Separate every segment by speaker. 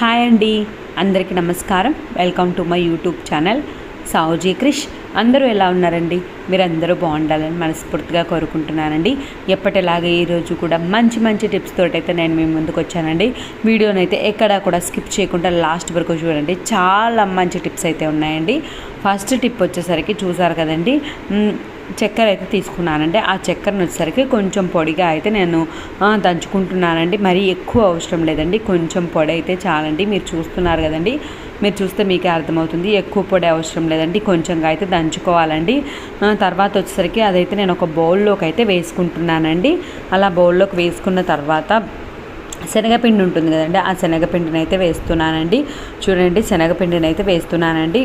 Speaker 1: Hi అండి, అందరికీ నమస్కారం. Welcome to my YouTube channel Saoji Krish. అందరూ ఎలా ఉన్నారండి? మీరందరూ బాగుండాలని మనస్ఫూర్తిగా కోరుకుంటున్నానండి. ఎప్పటిలాగే ఈరోజు కూడా మంచి మంచి టిప్స్ తోటైతే నేను మీ ముందుకు వచ్చానండి. వీడియోనైతే ఎక్కడా కూడా స్కిప్ చేయకుండా లాస్ట్ వరకు చూడండి. చాలా మంచి టిప్స్ అయితే ఉన్నాయండి. ఫస్ట్ టిప్ వచ్చేసరికి చూసారు కదండి, చక్కెర అయితే తీసుకున్నానండి. ఆ చక్కెరను వచ్చేసరికి కొంచెం పొడిగా అయితే నేను దంచుకుంటున్నానండి. మరీ ఎక్కువ అవసరం లేదండి, కొంచెం పొడి అయితే చాలండి. మీరు చూస్తున్నారు కదండి, మీరు చూస్తే మీకే అర్థమవుతుంది. ఎక్కువ పొడి అవసరం లేదండి, కొంచెంగా అయితే దంచుకోవాలండి. తర్వాత వచ్చేసరికి అదైతే నేను ఒక బౌల్లోకి అయితే వేసుకుంటున్నానండి. అలా బౌల్లోకి వేసుకున్న తర్వాత శనగపిండి ఉంటుంది కదండి, ఆ శనగపిండిని అయితే వేస్తున్నానండి. చూడండి, శనగపిండిని అయితే వేస్తున్నానండి.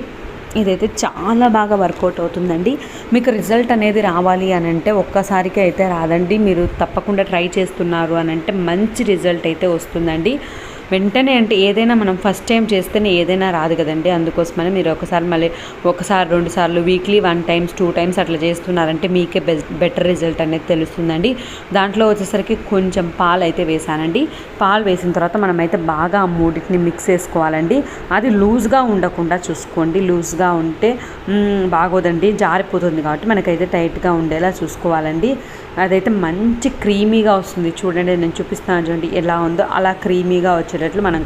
Speaker 1: ఇదైతే చాలా బాగా వర్కౌట్ అవుతుందండి. మీకు రిజల్ట్ అనేది రావాలి అని అంటే ఒక్కసారికి అయితే రాదండి. మీరు తప్పకుండా ట్రై చేస్తున్నారు అని అంటే మంచి రిజల్ట్ అయితే వస్తుందండి. వెంటనే అంటే ఏదైనా మనం ఫస్ట్ టైం చేస్తేనే ఏదైనా రాదు కదండి. అందుకోసమని మీరు ఒకసారి 2 సార్లు వీక్లీ 1 టైమ్స్ 2 టైమ్స్ అట్లా చేస్తున్నారంటే మీకే బెటర్ రిజల్ట్ అనేది తెలుస్తుందండి. దాంట్లో వచ్చేసరికి కొంచెం పాలు అయితే వేసానండి. పాలు వేసిన తర్వాత మనమైతే బాగా ఆ మూడింటిని మిక్స్ చేసుకోవాలండి. అది లూజ్గా ఉండకుండా చూసుకోండి. లూజ్గా ఉంటే బాగోదండి, జారిపోతుంది. కాబట్టి మనకైతే టైట్గా ఉండేలా చూసుకోవాలండి. అదైతే మంచి వస్తుంది. చూడండి, నేను చూపిస్తాను చూడండి ఎలా ఉందో. అలా క్రీమీగా వచ్చేటట్లు మనం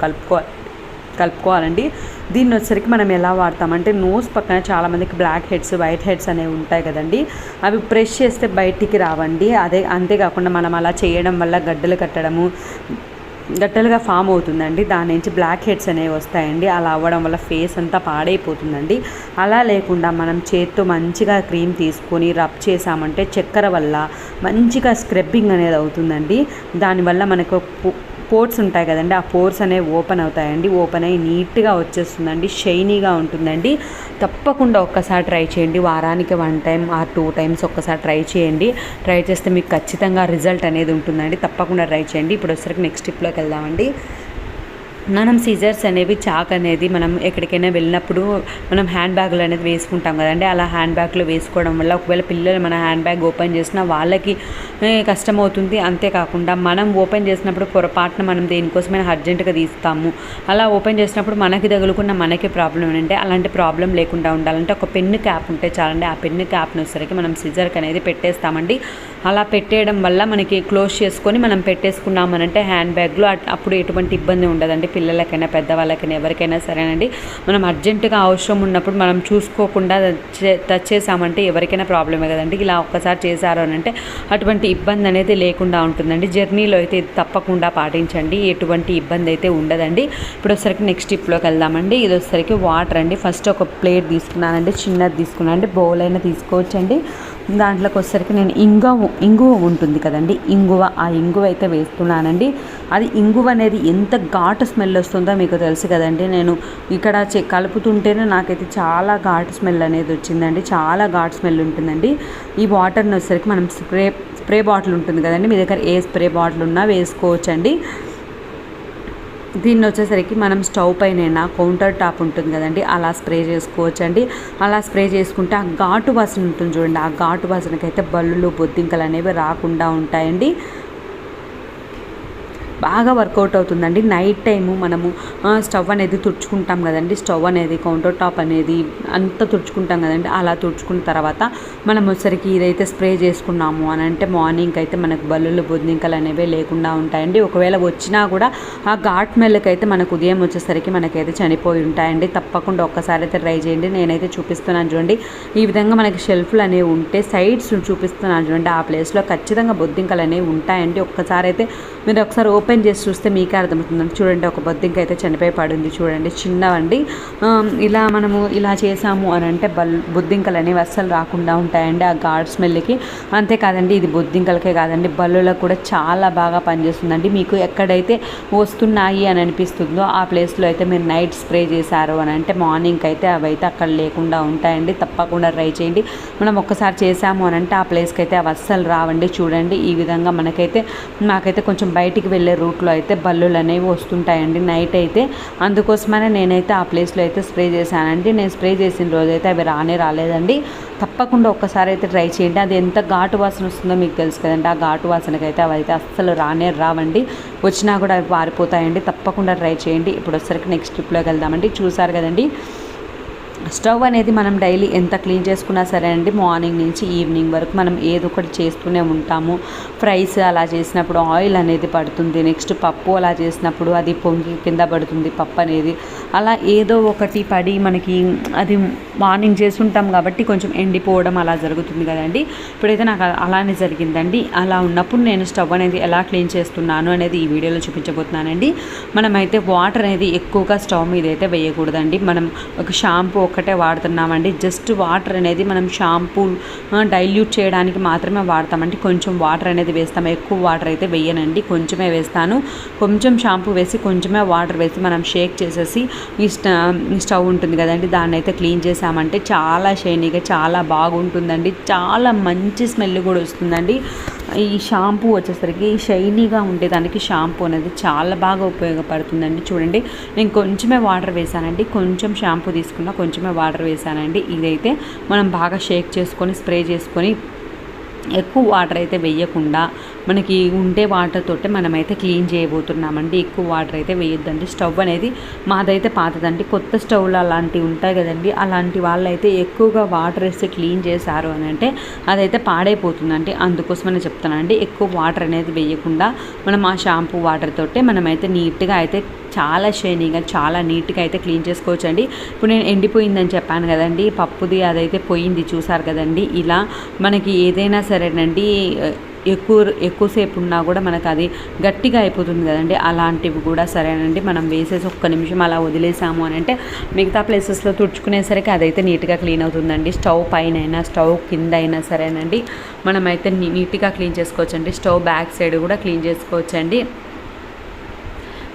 Speaker 1: కలుపుకోవాలండి. దీన్ని వచ్చేసరికి మనం ఎలా వాడతామంటే నోస్ పక్కన చాలామందికి బ్లాక్ హెడ్స్, వైట్ హెడ్స్ అనేవి ఉంటాయి కదండి. అవి ప్రెస్ చేస్తే బయటికి రావండి. అంతేకాకుండా మనం అలా చేయడం వల్ల గడ్డలుగా ఫామ్ అవుతుందండి. దాని నుంచి బ్లాక్ హెడ్స్ అనేవి వస్తాయండి. అలా అవ్వడం వల్ల ఫేస్ అంతా పాడైపోతుందండి. అలా లేకుండా మనం చేత్తో మంచిగా క్రీమ్ తీసుకొని రబ్ చేసామంటే చక్కెర వల్ల మంచిగా స్క్రబ్బింగ్ అనేది అవుతుందండి. దానివల్ల మనకు పోర్స్ ఉంటాయి కదండి, ఆ పోర్స్ అనేవి ఓపెన్ అవుతాయండి. ఓపెన్ అయ్యి నీట్గా వచ్చేస్తుందండి, షైనీగా ఉంటుందండి. తప్పకుండా ఒక్కసారి ట్రై చేయండి. వారానికి 1 టైం ఆర్ 2 టైమ్స్ ఒక్కసారి ట్రై చేయండి. ట్రై చేస్తే మీకు ఖచ్చితంగా రిజల్ట్ అనేది ఉంటుందండి. తప్పకుండా ట్రై చేయండి. ఇప్పుడు వచ్చరికి నెక్స్ట్ టిప్లోకి వెళ్దామండి. మనం సిజర్స్ అనేవి, చాక్ అనేది మనం ఎక్కడికైనా వెళ్ళినప్పుడు మనం హ్యాండ్ బ్యాగ్లు అనేది వేసుకుంటాం కదండి. అలా హ్యాండ్ బ్యాగ్లో వేసుకోవడం వల్ల ఒకవేళ పిల్లలు మన హ్యాండ్ బ్యాగ్ ఓపెన్ చేసినా వాళ్ళకి కష్టమవుతుంది. అంతేకాకుండా మనం ఓపెన్ చేసినప్పుడు పొరపాటున మనం దేనికోసమైనా అర్జెంటుగా తీస్తాము. అలా ఓపెన్ చేసినప్పుడు మనకి తగులుకున్న మనకి ప్రాబ్లం ఏంటంటే అలాంటి ప్రాబ్లం లేకుండా ఉండాలంటే ఒక పెన్ను క్యాప్ ఉంటే చాలండి. ఆ పెన్ను క్యాప్ను వచ్చేసరికి మనం సిజర్కి అనేది పెట్టేస్తామండి. అలా పెట్టేయడం వల్ల మనకి క్లోజ్ చేసుకొని మనం పెట్టేసుకున్నామనంటే హ్యాండ్ బ్యాగ్లో అప్పుడు ఎటువంటి ఇబ్బంది ఉండదండి. పిల్లలకైనా పెద్దవాళ్ళకైనా ఎవరికైనా సరేనండి. మనం అర్జెంటుగా అవసరం ఉన్నప్పుడు మనం చూసుకోకుండా టచ్ చేసామంటే ఎవరికైనా ప్రాబ్లమే కదండి. ఇలా ఒక్కసారి చేశారు అని అంటే అటువంటి ఇబ్బంది అనేది లేకుండా ఉంటుందండి. జర్నీలో అయితే ఇది తప్పకుండా పాటించండి, ఎటువంటి ఇబ్బంది అయితే ఉండదండి. ఇప్పుడు వచ్చరికి నెక్స్ట్ టిప్లోకి వెళ్దామండి. ఇది వచ్చరికి వాటర్ అండి. ఫస్ట్ ఒక ప్లేట్ తీసుకున్నానండి, చిన్నది తీసుకున్నానండి, బౌల్ అయినా తీసుకోవచ్చండి. దాంట్లోకి వచ్చేసరికి నేను ఇంగువ ఉంటుంది కదండి, ఆ ఇంగువ అయితే వేస్తున్నానండి. అది ఇంగువ అనేది ఎంత ఘాటు స్మెల్ వస్తుందో మీకు తెలుసు కదండి. నేను ఇక్కడ కలుపుతుంటేనే నాకైతే చాలా ఘాటు స్మెల్ అనేది వచ్చిందండి. చాలా ఘాటు స్మెల్ ఉంటుందండి. ఈ వాటర్ని వచ్చేసరికి మనం స్ప్రే బాటిల్ ఉంటుంది కదండి, మీ దగ్గర ఏ స్ప్రే బాటిల్ ఉన్నా వేసుకోవచ్చండి. దీన్ని వచ్చేసరికి మనం స్టవ్ పైన కౌంటర్ టాప్ ఉంటుంది కదండి, అలా స్ప్రే చేసుకోవచ్చండి. అలా స్ప్రే చేసుకుంటే ఆ ఘాటు వాసన ఉంటుంది చూడండి, ఆ ఘాటు వాసనకైతే బల్లులు, బొద్దింకలు అనేవి రాకుండా ఉంటాయండి. బాగా వర్కౌట్ అవుతుందండి. నైట్ టైము మనము స్టవ్ అనేది తుడుచుకుంటాం కదండి, స్టవ్ అనేది కౌంటర్ టాప్ అనేది అంతా తుడుచుకుంటాం కదండి. అలా తుడుచుకున్న తర్వాత మనం వచ్చరికి ఇదైతే స్ప్రే చేసుకున్నాము అని అంటే మార్నింగ్కి అయితే మనకు బల్లులు, బొద్దింకలు అనేవి లేకుండా ఉంటాయండి. ఒకవేళ వచ్చినా కూడా ఆ ఘాట్ స్మెల్కి మనకు ఉదయం వచ్చేసరికి మనకైతే చనిపోయి ఉంటాయండి. తప్పకుండా ఒక్కసారి అయితే ట్రై చేయండి. నేనైతే చూపిస్తున్నాను చూడండి, ఈ విధంగా మనకి షెల్ఫ్లు అనేవి ఉంటే సైడ్స్ చూపిస్తున్నాను చూడండి, ఆ ప్లేస్లో ఖచ్చితంగా బొద్దింకలు అనేవి ఉంటాయండి. ఒక్కసారి అయితే మీరు ఒకసారి ఓపెన్ చేసి చూస్తే మీకే అర్థమవుతుందండి. చూడండి, ఒక బొద్దింక అయితే చనిపోయి పడింది చూడండి, చిన్నవండి. మనము ఇలా చేసాము అని అంటే బొద్దింకలు అనేవి అస్సలు రాకుండా ఉంటాయండి ఆ ఘాట్ స్మెల్కి. అంతేకాదండి, ఇది బొద్దింకలకే కాదండి, బల్లులకు కూడా చాలా బాగా పనిచేస్తుందండి. మీకు ఎక్కడైతే వస్తున్నాయి అని అనిపిస్తుందో ఆ ప్లేస్లో అయితే మీరు నైట్ స్ప్రే చేశారు అని అంటే మార్నింగ్కి అయితే అవి అయితే అక్కడ లేకుండా ఉంటాయండి. తప్పకుండా ట్రై చేయండి. మనం ఒక్కసారి చేసాము అని అంటే ఆ ప్లేస్కి అయితే అవి అస్సలు రావండి. చూడండి, ఈ విధంగా మాకైతే కొంచెం బయటికి వెళ్ళే రూట్లో అయితే బల్లులు అనేవి వస్తుంటాయండి నైట్ అయితే. అందుకోసమనే నేనైతే ఆ ప్లేస్లో అయితే స్ప్రే చేశానండి. నేను స్ప్రే చేసిన రోజైతే అవి రాలేదండి. తప్పకుండా ఒక్కసారి అయితే ట్రై చేయండి. అది ఎంత ఘాటు వాసన వస్తుందో మీకు తెలుసు కదండి. ఆ ఘాటు వాసనకైతే అవి అయితే అస్సలు రావండి. వచ్చినా కూడా అవి పారిపోతాయండి. తప్పకుండా ట్రై చేయండి. ఇప్పుడు వచ్చేసరికి నెక్స్ట్ ట్రిప్లోకి వెళ్దామండి. చూసారు కదండి, స్టవ్ అనేది మనం డైలీ ఎంత క్లీన్ చేసుకున్నా సరే అండి, మార్నింగ్ నుంచి ఈవినింగ్ వరకు మనం ఏదో ఒకటి చేస్తూనే ఉంటాము. ఫ్రైస్ అలా చేసినప్పుడు ఆయిల్ అనేది పడుతుంది. నెక్స్ట్ పప్పు అలా చేసినప్పుడు అది పొంగి కింద పడుతుంది పప్పు అనేది. అలా ఏదో ఒకటి పడి మనకి అది మార్నింగ్ చేస్తుంటాం కాబట్టి కొంచెం ఎండిపోవడం అలా జరుగుతుంది కదండి. ఇప్పుడైతే నాకు అలానే జరిగిందండి. అలా ఉన్నప్పుడు నేను స్టవ్ అనేది ఎలా క్లీన్ చేస్తున్నాను అనేది ఈ వీడియోలో చూపించబోతున్నానండి. మనమైతే వాటర్ అనేది ఎక్కువగా స్టవ్ మీద అయితే వేయకూడదండి. మనం ఒక షాంపూ ఒక్కటే వాడుతున్నామండి. జస్ట్ వాటర్ అనేది మనం షాంపూ డైల్యూట్ చేయడానికి మాత్రమే వాడతామండి. కొంచెం వాటర్ అనేది వేస్తాము, ఎక్కువ వాటర్ అయితే వేయనండి, కొంచెమే వేస్తాను. కొంచెం షాంపూ వేసి కొంచెమే వాటర్ వేసి మనం షేక్ చేసేసి ఈ స్టవ్ ఉంటుంది కదండి, దాన్ని అయితే క్లీన్ చేసామంటే చాలా షైనీగా చాలా బాగుంటుందండి. చాలా మంచి స్మెల్ కూడా వస్తుందండి. ఈ షాంపూ వచ్చేసరికి షైనీగా ఉండేదానికి షాంపూ అనేది చాలా బాగా ఉపయోగపడుతుందండి. చూడండి, నేను కొంచెమే వాటర్ వేసానండి, కొంచెం షాంపూ తీసుకున్నా, కొంచెమే వాటర్ వేసానండి. ఇదైతే మనం బాగా షేక్ చేసుకొని స్ప్రే చేసుకొని ఎక్కువ వాటర్ అయితే వేయకుండా మనకి ఉండే వాటర్ తోటే మనమైతే క్లీన్ చేయబోతున్నామండి. ఎక్కువ వాటర్ అయితే వేయొద్దండి. స్టవ్ అనేది మాదైతే పాతదండి. కొత్త స్టవ్లు అలాంటివి ఉంటాయి కదండి, అలాంటి వాళ్ళైతే ఎక్కువగా వాటర్ వేసి క్లీన్ చేశారు అని అంటే అదైతే పాడైపోతుందండి. అందుకోసమని చెప్తానండి, ఎక్కువ వాటర్ అనేది వేయకుండా మనం ఆ షాంపూ వాటర్ తోటే మనమైతే నీట్గా అయితే చాలా షైనీగా చాలా నీట్గా అయితే క్లీన్ చేసుకోవచ్చండి. ఇప్పుడు నేను ఎండిపోయిందని చెప్పాను కదండి, పప్పుది అదైతే పోయింది చూసారు కదండి. ఇలా మనకి ఏదైనా సరేనండి ఎక్కువసేపు ఉన్నా కూడా మనకు అది గట్టిగా అయిపోతుంది కదండి, అలాంటివి కూడా సరేనండి మనం వేసేసి ఒక్క నిమిషం అలా వదిలేసాము అని అంటే మిగతా ప్లేసెస్లో తుడుచుకునేసరికి అదైతే నీట్గా క్లీన్ అవుతుందండి. స్టవ్ పైన అయినా స్టవ్ కింద అయినా సరేనండి మనమైతే నీట్గా క్లీన్ చేసుకోవచ్చండి. స్టవ్ బ్యాక్ సైడ్ కూడా క్లీన్ చేసుకోవచ్చండి.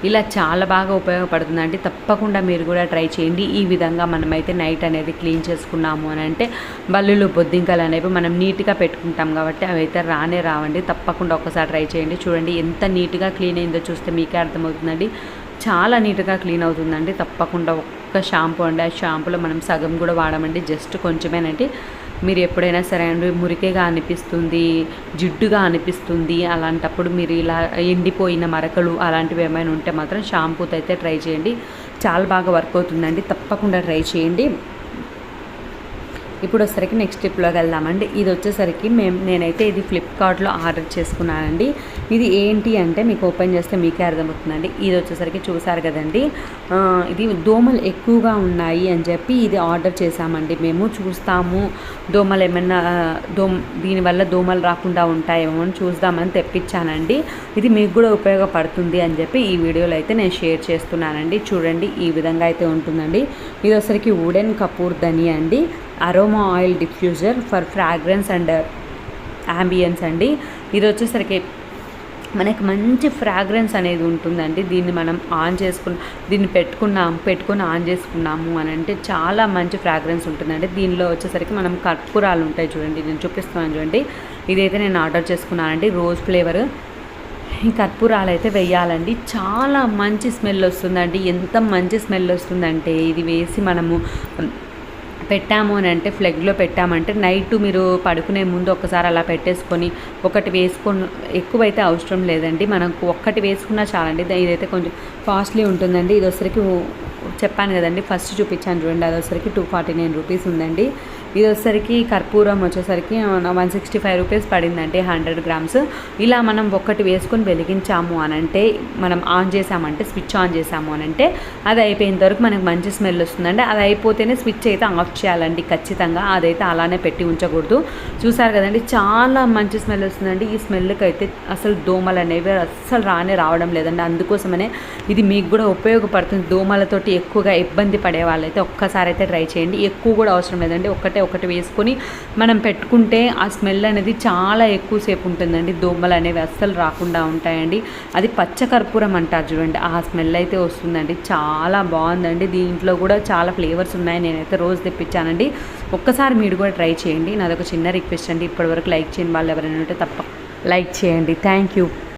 Speaker 1: ఇలా చాలా బాగా ఉపయోగపడుతుందండి. తప్పకుండా మీరు కూడా ట్రై చేయండి. ఈ విధంగా మనమైతే నైట్ అనేది క్లీన్ చేసుకున్నాము అని అంటే బల్లులు బొద్దింకలు అనేవి మనం నీట్గా పెట్టుకుంటాం కాబట్టి అవి అయితే రావండి. తప్పకుండా ఒకసారి ట్రై చేయండి. చూడండి ఎంత నీట్గా క్లీన్ అయిందో చూస్తే మీకే అర్థమవుతుందండి. చాలా నీట్గా క్లీన్ అవుతుందండి. తప్పకుండా ఒక్క షాంపూ అండి, ఆ షాంపూలో మనం సగం కూడా వాడమండి, జస్ట్ కొంచెమేనండి. మీరు ఎప్పుడైనా సరే అండి మురికేగా అనిపిస్తుంది, జిడ్డుగా అనిపిస్తుంది, అలాంటప్పుడు మీరు ఇలా ఎండిపోయిన మరకలు అలాంటివి ఏమైనా ఉంటే మాత్రం షాంపూతో అయితే ట్రై చేయండి. చాలా బాగా వర్క్ అవుతుందండి. తప్పకుండా ట్రై చేయండి. ఇప్పుడు వచ్చేసరికి నెక్స్ట్ ట్రిప్లోకి వెళ్దామండి. ఇది వచ్చేసరికి నేనైతే ఇది ఫ్లిప్కార్ట్లో ఆర్డర్ చేసుకున్నానండి. ఇది ఏంటి అంటే మీకు ఓపెన్ చేస్తే మీకే అర్థమవుతుందండి. ఇది వచ్చేసరికి చూసారు కదండి, ఇది దోమలు ఎక్కువగా ఉన్నాయి అని చెప్పి ఇది ఆర్డర్ చేసామండి. మేము చూస్తాము దోమలు ఏమన్నా దీనివల్ల దోమలు రాకుండా ఉంటాయేమో అని చూద్దామని తెప్పించానండి. ఇది మీకు కూడా ఉపయోగపడుతుంది అని చెప్పి ఈ వీడియోలో అయితే నేను షేర్ చేస్తున్నానండి. చూడండి, ఈ విధంగా అయితే ఉంటుందండి. ఇది వచ్చేసరికి వుడెన్ కపూర్ ధని అండి, aroma oil diffuser for fragrance and ambience అండి. ఇది వచ్చేసరికి మనకి మంచి ఫ్రాగ్రెన్స్ అనేది ఉంటుందండి. దీన్ని మనం ఆన్ చేసుకుని దీన్ని పెట్టుకొని ఆన్ చేసుకున్నాము అని అంటే చాలా మంచి ఫ్రాగ్రెన్స్ ఉంటుందండి. దీనిలో వచ్చేసరికి మనం కర్పూరాలు ఉంటాయి చూడండి, నేను చూపిస్తున్నాను చూడండి. ఇదైతే నేను ఆర్డర్ చేసుకున్నానండి, రోజ్ ఫ్లేవర్. ఈ కర్పూరాలు అయితే వేయాలండి, చాలా మంచి స్మెల్ వస్తుందండి. ఎంత మంచి స్మెల్ వస్తుందంటే ఇది వేసి మనము పెట్టాము అని అంటే ఫ్లెగ్లో పెట్టామంటే నైట్ మీరు పడుకునే ముందు ఒకసారి అలా పెట్టేసుకొని ఒకటి వేసుకొని, ఎక్కువైతే అవసరం లేదండి, మనకు ఒక్కటి వేసుకున్నా చాలండి. ఇదైతే కొంచెం కాస్ట్లీ ఉంటుందండి. ఇది వచ్చరికి చెప్పాను కదండి, ఫస్ట్ చూపించాను చూడండి, అది వచ్చరికి 249 రూపీస్ ఉందండి. ఇది వచ్చేసరికి కర్పూరం వచ్చేసరికి 165 రూపీస్ పడిందంటే 100 గ్రామ్స్. ఇలా మనం ఒక్కటి వేసుకొని వెలిగించాము అని అంటే మనం ఆన్ చేసామంటే స్విచ్ ఆన్ చేసాము అని అంటే అది అయిపోయేంత వరకు మనకు మంచి స్మెల్ వస్తుందండి. అది అయిపోతేనే స్విచ్ అయితే ఆఫ్ చేయాలండి ఖచ్చితంగా, అదైతే అలానే పెట్టి ఉంచకూడదు. చూసారు కదండి, చాలా మంచి స్మెల్ వస్తుందండి. ఈ స్మెల్కి అయితే అసలు దోమలు అనేవి అస్సలు రావడం లేదండి. అందుకోసమనే ఇది మీకు కూడా ఉపయోగపడుతుంది. దోమలతోటి ఎక్కువగా ఇబ్బంది పడే వాళ్ళైతే ఒక్కసారి అయితే ట్రై చేయండి. ఎక్కువ కూడా అవసరం లేదండి, ఒకటి వేసుకొని మనం పెట్టుకుంటే ఆ స్మెల్ అనేది చాలా ఎక్కువసేపు ఉంటుందండి. దోమలు అనేవి అస్సలు రాకుండా ఉంటాయండి. అది పచ్చ కర్పూరం అంటారు చూడండి, ఆ స్మెల్ అయితే వస్తుందండి. చాలా బాగుందండి. దీంట్లో కూడా చాలా ఫ్లేవర్స్ ఉన్నాయి. నేనైతే రోజు తెప్పించానండి. ఒక్కసారి మీరు కూడా ట్రై చేయండి. నాదొక చిన్న రిక్వెస్ట్ అండి, ఇప్పటివరకు లైక్ చేయని వాళ్ళు ఎవరైనా ఉంటే తప్ప లైక్ చేయండి. Thank you.